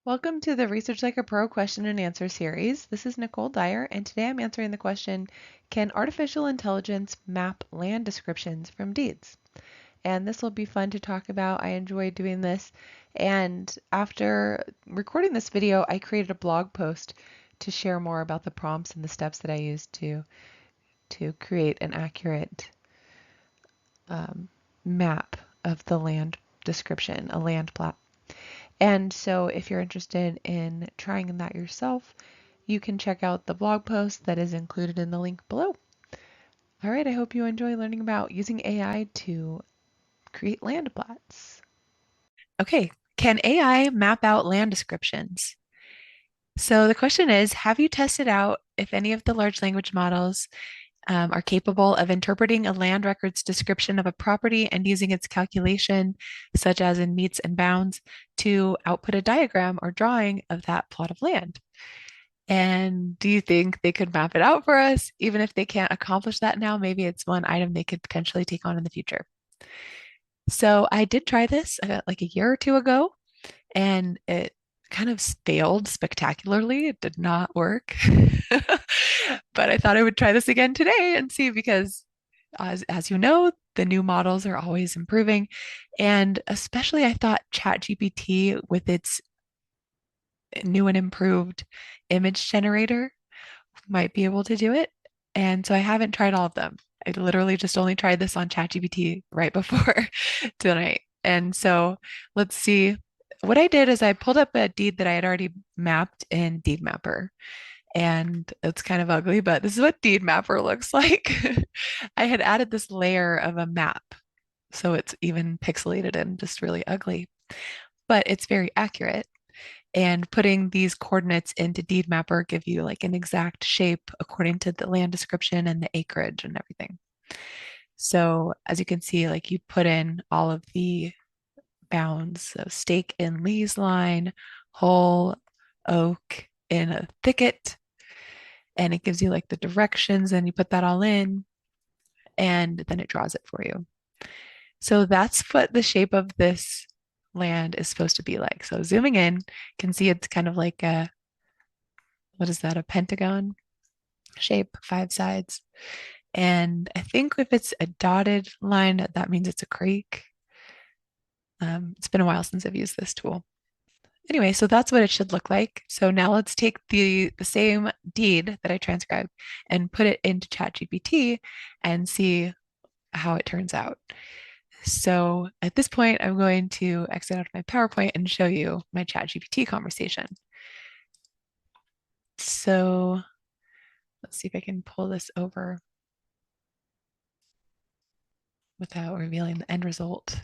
Welcome to the Research Like a Pro question and answer series. This is Nicole Dyer, and today I'm answering the question, can artificial intelligence map land descriptions from deeds? And this will be fun to talk about. I enjoy doing this. And after recording this video, I created a blog post to share more about the prompts and the steps that I used to create an accurate map of the land description, a land plat. And so if you're interested in trying that yourself, you can check out the blog post that is included in the link below. All right, I hope you enjoy learning about using AI to create land plats. Okay, can AI map out land descriptions? So the question is, have you tested out if any of the large language models are capable of interpreting a land record's description of a property and using its calculation, such as in meets and bounds, to output a diagram or drawing of that plot of land? And do you think they could map it out for us? Even if they can't accomplish that now, maybe it's one item they could potentially take on in the future. So I did try this like a year or two ago, and it kind of failed spectacularly. It did not work. But I thought I would try this again today and see because, as you know, the new models are always improving. And especially, I thought ChatGPT, with its new and improved image generator, might be able to do it. And so I haven't tried all of them. I literally just only tried this on ChatGPT right before tonight. And so let's see. What I did is I pulled up a deed that I had already mapped in DeedMapper. And it's kind of ugly, but this is what DeedMapper looks like. I had added this layer of a map, so it's even pixelated and just really ugly, but it's very accurate. And putting these coordinates into DeedMapper give you like an exact shape according to the land description and the acreage and everything. So as you can see, like you put in all of the bounds, so stake in lease line, whole oak in a thicket, and it gives you like the directions and you put that all in and then it draws it for you. So that's what the shape of this land is supposed to be like. So zooming in, you can see it's kind of like a, what is that, a pentagon shape, five sides. And I think if it's a dotted line, that means it's a creek. It's been a while since I've used this tool. Anyway, so that's what it should look like. So now let's take the same deed that I transcribed and put it into ChatGPT and see how it turns out. So at this point, I'm going to exit out of my PowerPoint and show you my ChatGPT conversation. So let's see if I can pull this over without revealing the end result.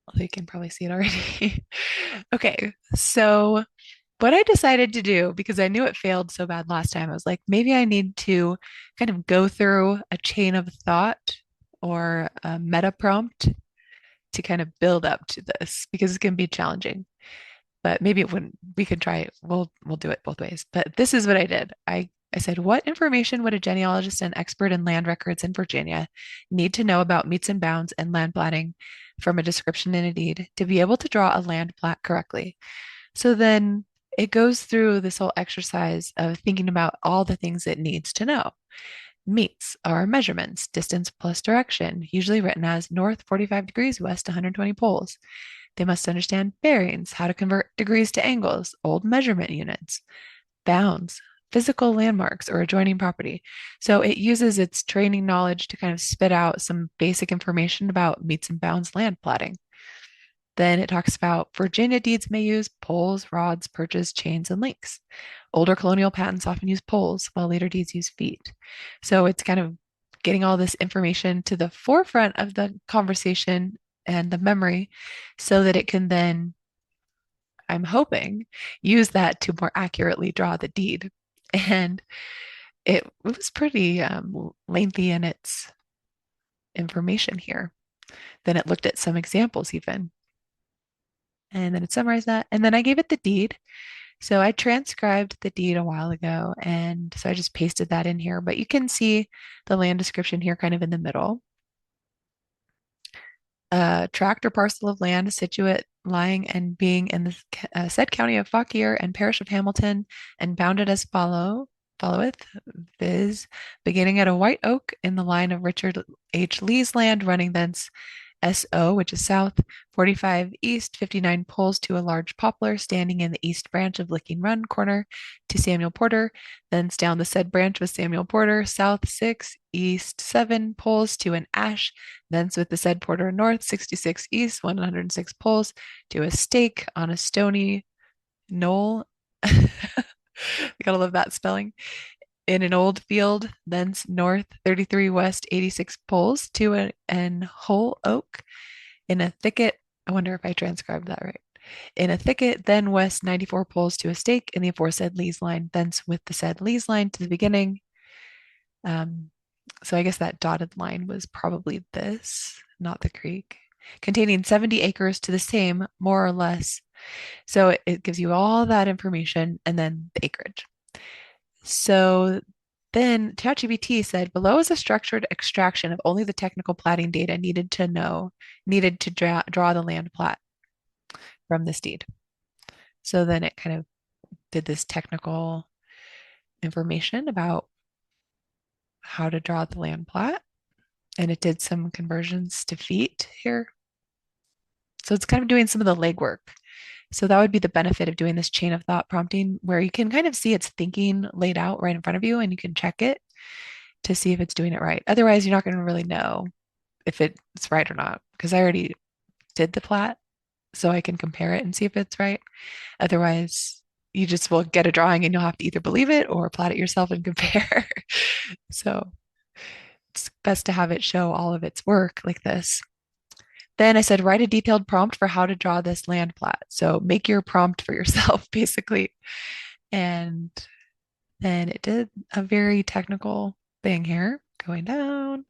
Although you can probably see it already. Okay, so what I decided to do, because I knew it failed so bad last time, I was like, maybe I need to kind of go through a chain of thought or a meta prompt to kind of build up to this because it's going to be challenging. But maybe it wouldn't. We could try it. We'll do it both ways. But this is what I did. I said, what information would a genealogist and expert in land records in Virginia need to know about meets and bounds and land platting from a description in a deed to be able to draw a land plat correctly? So then it goes through this whole exercise of thinking about all the things it needs to know. Meets are measurements, distance plus direction, usually written as north 45 degrees, west 120 poles. They must understand bearings, how to convert degrees to angles, old measurement units, bounds, physical landmarks, or adjoining property. So it uses its training knowledge to kind of spit out some basic information about meets and bounds land platting. Then it talks about Virginia deeds may use poles, rods, perches, chains, and links. Older colonial patents often use poles, while later deeds use feet. So it's kind of getting all this information to the forefront of the conversation and the memory so that it can then, I'm hoping, use that to more accurately draw the deed. And it was pretty lengthy in its information here. Then it looked at some examples even. And then it summarized that. And then I gave it the deed. So I transcribed the deed a while ago. And so I just pasted that in here. But you can see the land description here kind of in the middle. A tract or parcel of land situate lying and being in the said county of Fauquier and parish of Hamilton, and bounded as followeth, viz., beginning at a white oak in the line of Richard H. Lee's land, running thence SO, which is south, 45 east, 59 pulls to a large poplar standing in the east branch of Licking Run corner to Samuel Porter, thence down the said branch with Samuel Porter, south 6, east 7 pulls to an ash, thence with the said Porter north, 66 east, 106 pulls to a stake on a stony knoll. I gotta love that spelling. In an old field, thence north 33 west, 86 poles to an whole oak in a thicket. I wonder if I transcribed that right. In a thicket, then west 94 poles to a stake in the aforesaid Lee's line, thence with the said Lee's line to the beginning. So I guess that dotted line was probably this, not the creek, containing 70 acres to the same, more or less. So it gives you all that information and then the acreage. So then ChatGPT said below is a structured extraction of only the technical platting data needed to draw the land plat from this deed. So then it kind of did this technical information about how to draw the land plat, and it did some conversions to feet here. So it's kind of doing some of the legwork. So that would be the benefit of doing this chain of thought prompting, where you can kind of see its thinking laid out right in front of you and you can check it to see if it's doing it right. Otherwise, you're not going to really know if it's right or not, because I already did the plat, so I can compare it and see if it's right. Otherwise, you just will get a drawing and you'll have to either believe it or plat it yourself and compare. So it's best to have it show all of its work like this. Then I said, write a detailed prompt for how to draw this land plat. So make your prompt for yourself, basically. And then it did a very technical thing here, going down.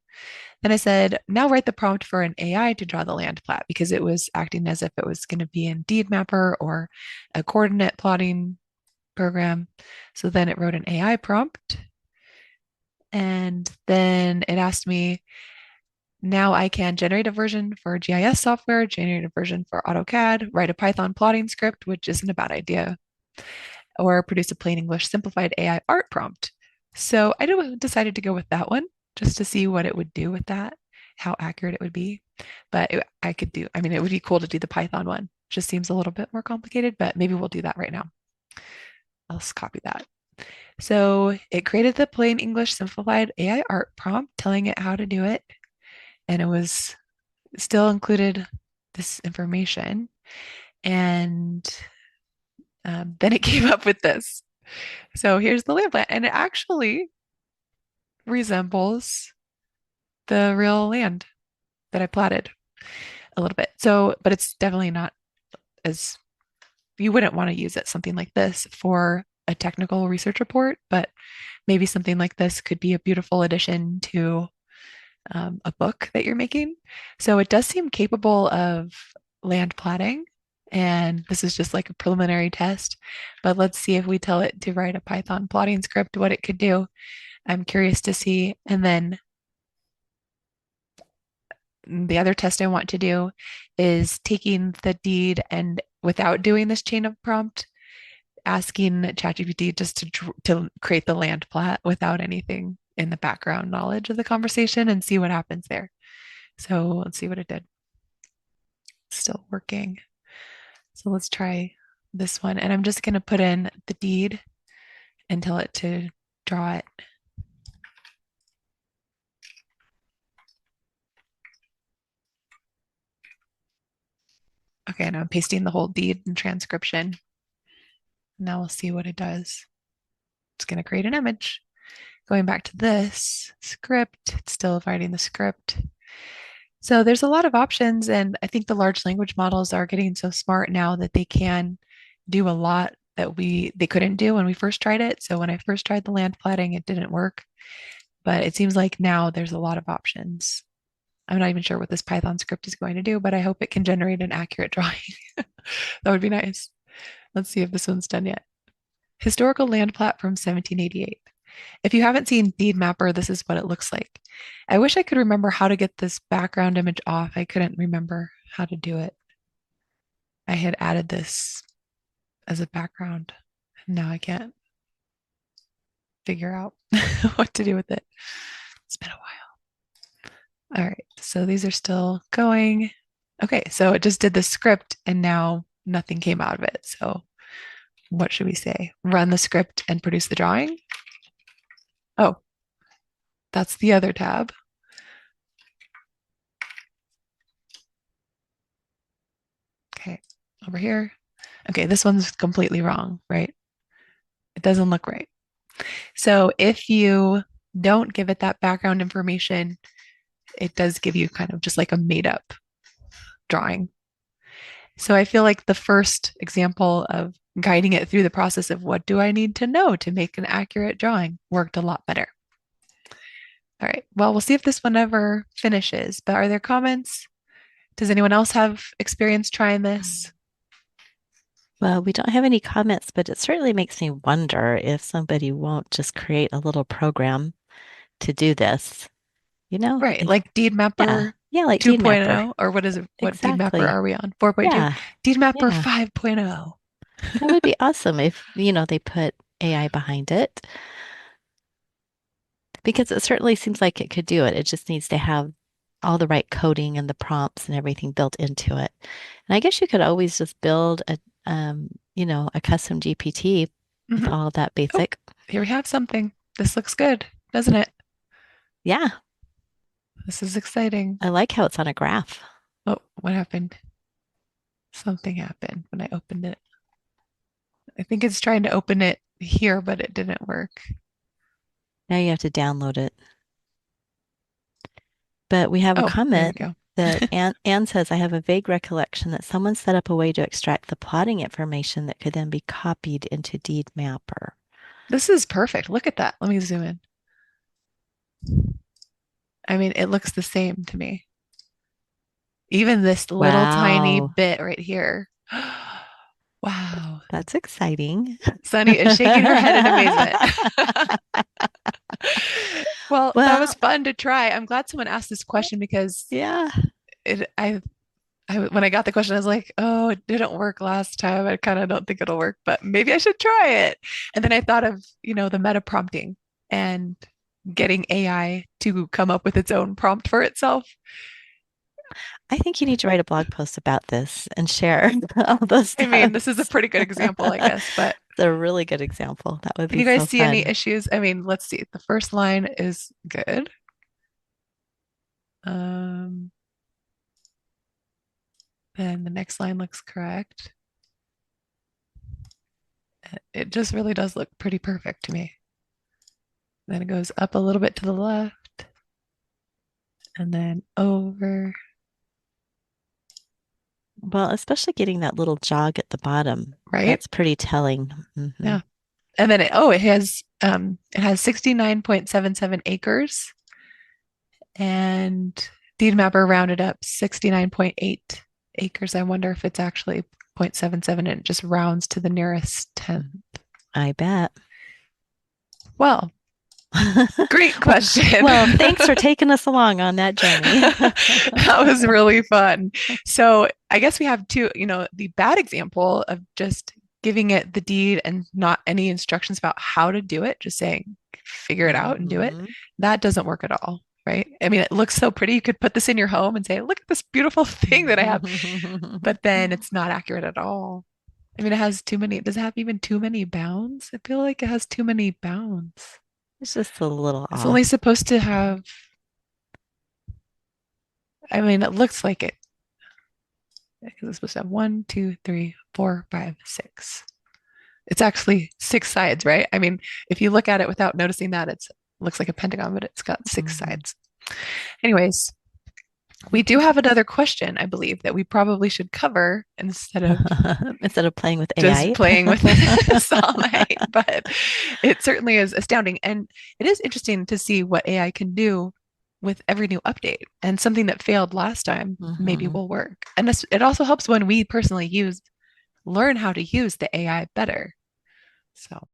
Then I said, now write the prompt for an AI to draw the land plat, because it was acting as if it was going to be in DeedMapper or a coordinate plotting program. So then it wrote an AI prompt. And then it asked me, now I can generate a version for GIS software, generate a version for AutoCAD, write a Python plotting script, which isn't a bad idea, or produce a plain English simplified AI art prompt. So I decided to go with that one just to see what it would do with that, how accurate it would be. But I could do, I mean, it would be cool to do the Python one. Just seems a little bit more complicated, but maybe we'll do that right now. I'll just copy that. So it created the plain English simplified AI art prompt telling it how to do it. And it was still included this information. And then it came up with this. So here's the land plan. And it actually resembles the real land that I platted a little bit. So, but it's definitely not as, you wouldn't want to use it, something like this, for a technical research report, but maybe something like this could be a beautiful addition to a book that you're making. So it does seem capable of land platting. And this is just like a preliminary test, but let's see if we tell it to write a Python plotting script, what it could do. I'm curious to see. And then the other test I want to do is taking the deed and, without doing this chain of prompt, asking ChatGPT just to create the land plat without anything in the background knowledge of the conversation and see what happens there. So let's see what it did. Still working. So let's try this one. And I'm just going to put in the deed and tell it to draw it. Okay, now I'm pasting the whole deed and transcription. Now we'll see what it does. It's going to create an image. Going back to this script, it's still writing the script. So there's a lot of options, and I think the large language models are getting so smart now that they can do a lot that they couldn't do when we first tried it. So when I first tried the land platting, it didn't work. But it seems like now there's a lot of options. I'm not even sure what this Python script is going to do, but I hope it can generate an accurate drawing. That would be nice. Let's see if this one's done yet. Historical land plat from 1788. If you haven't seen DeedMapper, this is what it looks like. I wish I could remember how to get this background image off. I couldn't remember how to do it. I had added this as a background. And now I can't figure out what to do with it. It's been a while. All right, so these are still going. Okay, so it just did the script and now nothing came out of it. So what should we say? Run the script and produce the drawing? Oh, that's the other tab. Okay, over here. Okay, this one's completely wrong, right? It doesn't look right. So if you don't give it that background information, it does give you kind of just like a made up drawing. So I feel like the first example of guiding it through the process of what do I need to know to make an accurate drawing worked a lot better. All right, well, we'll see if this one ever finishes, but are there comments? Does anyone else have experience trying this? Well, we don't have any comments, but it certainly makes me wonder if somebody won't just create a little program to do this. Right, If, like yeah, DeedMapper yeah, like DeedMapper. 2.0, or what is it? What DeedMapper Exactly. are we on? 4.2? Yeah, DeedMapper yeah. 5.0. That would be awesome if, they put AI behind it because it certainly seems like it could do it. It just needs to have all the right coding and the prompts and everything built into it. And I guess you could always just build a custom GPT with Mm-hmm. all of that Oh, basic. here we have something. This looks good, doesn't it? Yeah, This is exciting. I like how it's on a graph. Oh, what happened? Something happened when I opened it. I think it's trying to open it here, but it didn't work. Now you have to download it. But we have a Oh, there we comment go. that Anne says, I have a vague recollection that someone set up a way to extract the plotting information that could then be copied into DeedMapper. This is perfect. Look at that. Let me zoom in. I mean, it looks the same to me. Even this little tiny Wow, bit right here. Wow. that's exciting. Sunny is shaking her head in amazement. Well, that was Well, fun to try. I'm glad someone asked this question because yeah, it, when I got the question, I was like, oh, it didn't work last time. I kind of don't think it'll work, but maybe I should try it. And then I thought of, the meta prompting and getting AI to come up with its own prompt for itself. I think you need to write a blog post about this and share all those I mean, this is a steps. pretty good example, I guess, but It's a really good example. That would can be you guys so see any fun. issues? I mean, let's see. The first line is good. Um, then the next line looks correct. It just really does look pretty perfect to me. Then it goes up a little bit to the left and then over, Well, especially getting that little jog at the bottom. right? That's pretty telling. Yeah. And then it has 69.77 acres and DeedMapper rounded up 69.8 acres. I wonder if it's actually 0.77 and it just rounds to the nearest 10th. I bet. Well, great Well, question. well, thanks for taking us along on that journey. That was really fun. So I guess we have the bad example of just giving it the deed and not any instructions about how to do it, just saying, figure it out and do it. Mhm. That doesn't work at all, right? I mean, it looks so pretty. You could put this in your home and say, look at this beautiful thing that I have, but then it's not accurate at all. I mean, it has too many, does it have even too many bounds? I feel like it has too many bounds. It's just a little It's only off. supposed to have, I mean, it looks like it because it's supposed to have one, two, three, four, five, six. It's actually six sides, right? I mean, if you look at it without noticing that, it looks like a pentagon, but it's got six Mhm. sides. Anyways, we do have another question, I believe, that we probably should cover instead of Instead of playing with just AI. playing with this all night. But it certainly is astounding. And it is interesting to see what AI can do with every new update. And something that failed last time maybe Mhm. will work. And it also helps when we personally learn how to use the AI better. So